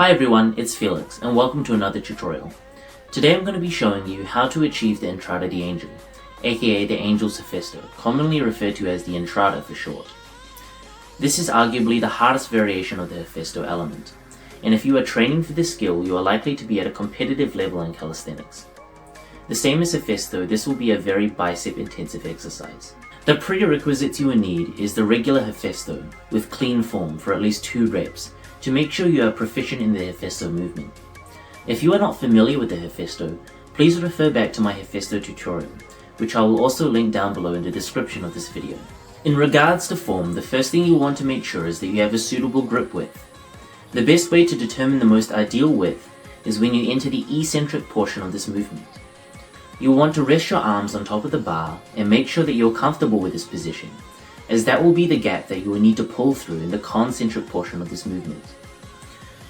Hi everyone, it's Felix and welcome to another tutorial. Today I'm going to be showing you how to achieve the Entrada De Angel, aka the Angel's Hefesto, commonly referred to as the Entrada for short. This is arguably the hardest variation of the Hefesto element, and if you are training for this skill you are likely to be at a competitive level in calisthenics. The same as Hefesto, this will be a very bicep intensive exercise. The prerequisites you will need is the regular Hefesto with clean form for at least 2 reps to make sure you are proficient in the Hefesto movement. If you are not familiar with the Hefesto, please refer back to my Hefesto tutorial, which I will also link down below in the description of this video. In regards to form, the first thing you want to make sure is that you have a suitable grip width. The best way to determine the most ideal width is when you enter the eccentric portion of this movement. You will want to rest your arms on top of the bar and make sure that you are comfortable with this position, as that will be the gap that you will need to pull through in the concentric portion of this movement.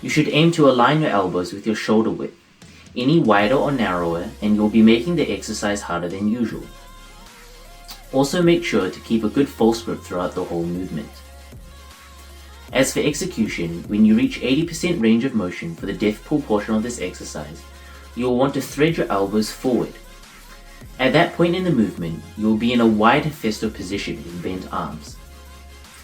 You should aim to align your elbows with your shoulder width. Any wider or narrower and you'll be making the exercise harder than usual. Also make sure to keep a good false grip throughout the whole movement. As for execution, when you reach 80% range of motion for the death pull portion of this exercise, you will want to thread your elbows forward. At that point in the movement, you will be in a wide Hefesto position with bent arms,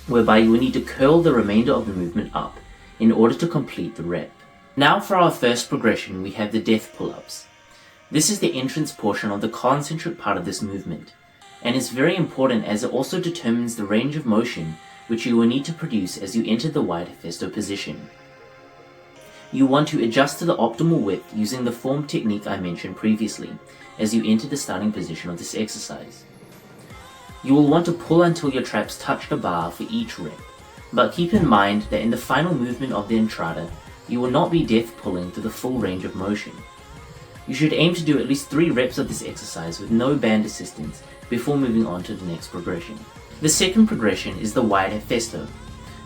whereby you will need to curl the remainder of the movement up in order to complete the rep. Now for our first progression, we have the death pull-ups. This is the entrance portion of the concentric part of this movement, and is very important as it also determines the range of motion which you will need to produce as you enter the wide Hefesto position. You want to adjust to the optimal width using the form technique I mentioned previously as you enter the starting position of this exercise. You will want to pull until your traps touch the bar for each rep, but keep in mind that in the final movement of the Entrada, you will not be death pulling to the full range of motion. You should aim to do at least 3 reps of this exercise with no band assistance before moving on to the next progression. The second progression is the wide Hefesto.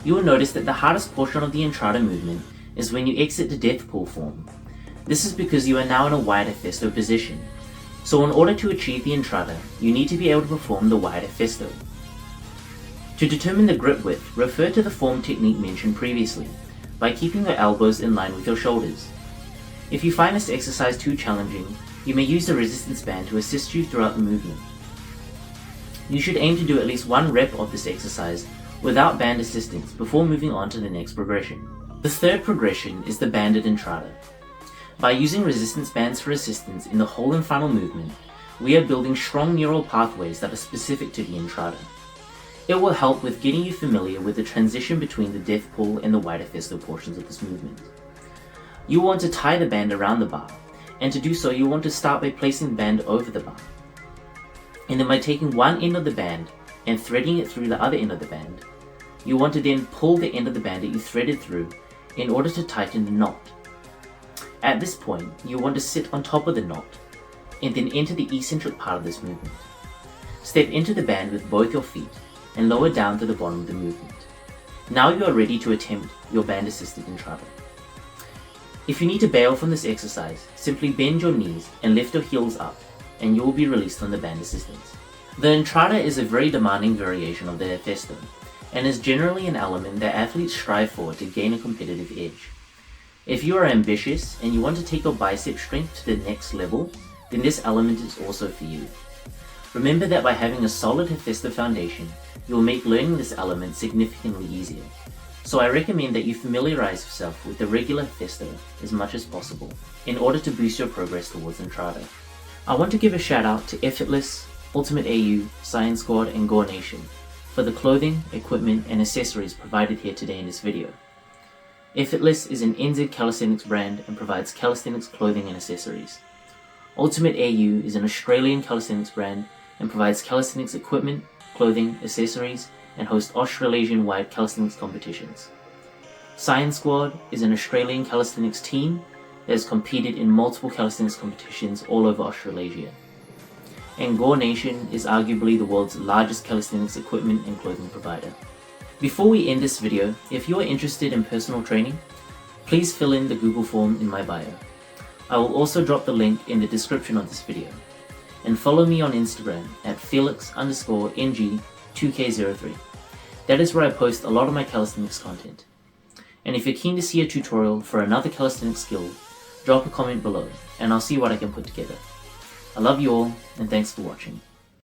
You will notice that the hardest portion of the Entrada movement is when you exit the death pull form. This is because you are now in a wide Hefesto position. So in order to achieve the Entrada, you need to be able to perform the wide Hefesto. To determine the grip width, refer to the form technique mentioned previously, by keeping your elbows in line with your shoulders. If you find this exercise too challenging, you may use the resistance band to assist you throughout the movement. You should aim to do at least 1 rep of this exercise without band assistance before moving on to the next progression. The third progression is the banded Entrada. By using resistance bands for assistance in the whole and final movement, we are building strong neural pathways that are specific to the Entrada. It will help with getting you familiar with the transition between the death pull and the wide Hefesto portions of this movement. You want to tie the band around the bar, and to do so you want to start by placing the band over the bar. And then by taking one end of the band and threading it through the other end of the band, you want to then pull the end of the band that you threaded through in order to tighten the knot. At this point, you want to sit on top of the knot, and then enter the eccentric part of this movement. Step into the band with both your feet, and lower down to the bottom of the movement. Now you are ready to attempt your band assisted Entrada. If you need to bail from this exercise, simply bend your knees and lift your heels up, and you will be released from the band assistance. The Entrada is a very demanding variation of the Hefesto, and is generally an element that athletes strive for to gain a competitive edge. If you are ambitious and you want to take your bicep strength to the next level, then this element is also for you. Remember that by having a solid Hefesto foundation, you will make learning this element significantly easier. So I recommend that you familiarize yourself with the regular Hefesto as much as possible in order to boost your progress towards Entrada. I want to give a shout out to EFITLESS, UltimateAU, Saiyan Squad and Gornation for the clothing, equipment and accessories provided here today in this video. EFITLESS is an NZ Calisthenics brand and provides calisthenics clothing and accessories. UltimateAU is an Australian calisthenics brand and provides calisthenics equipment, clothing, accessories, and hosts Australasian-wide calisthenics competitions. Saiyan Squad is an Australian calisthenics team that has competed in multiple calisthenics competitions all over Australasia. And Gornation is arguably the world's largest calisthenics equipment and clothing provider. Before we end this video, if you are interested in personal training, please fill in the Google form in my bio. I will also drop the link in the description of this video. And follow me on Instagram at Felix_NG2K03. That is where I post a lot of my calisthenics content. And if you're keen to see a tutorial for another calisthenics skill, drop a comment below and I'll see what I can put together. I love you all and thanks for watching.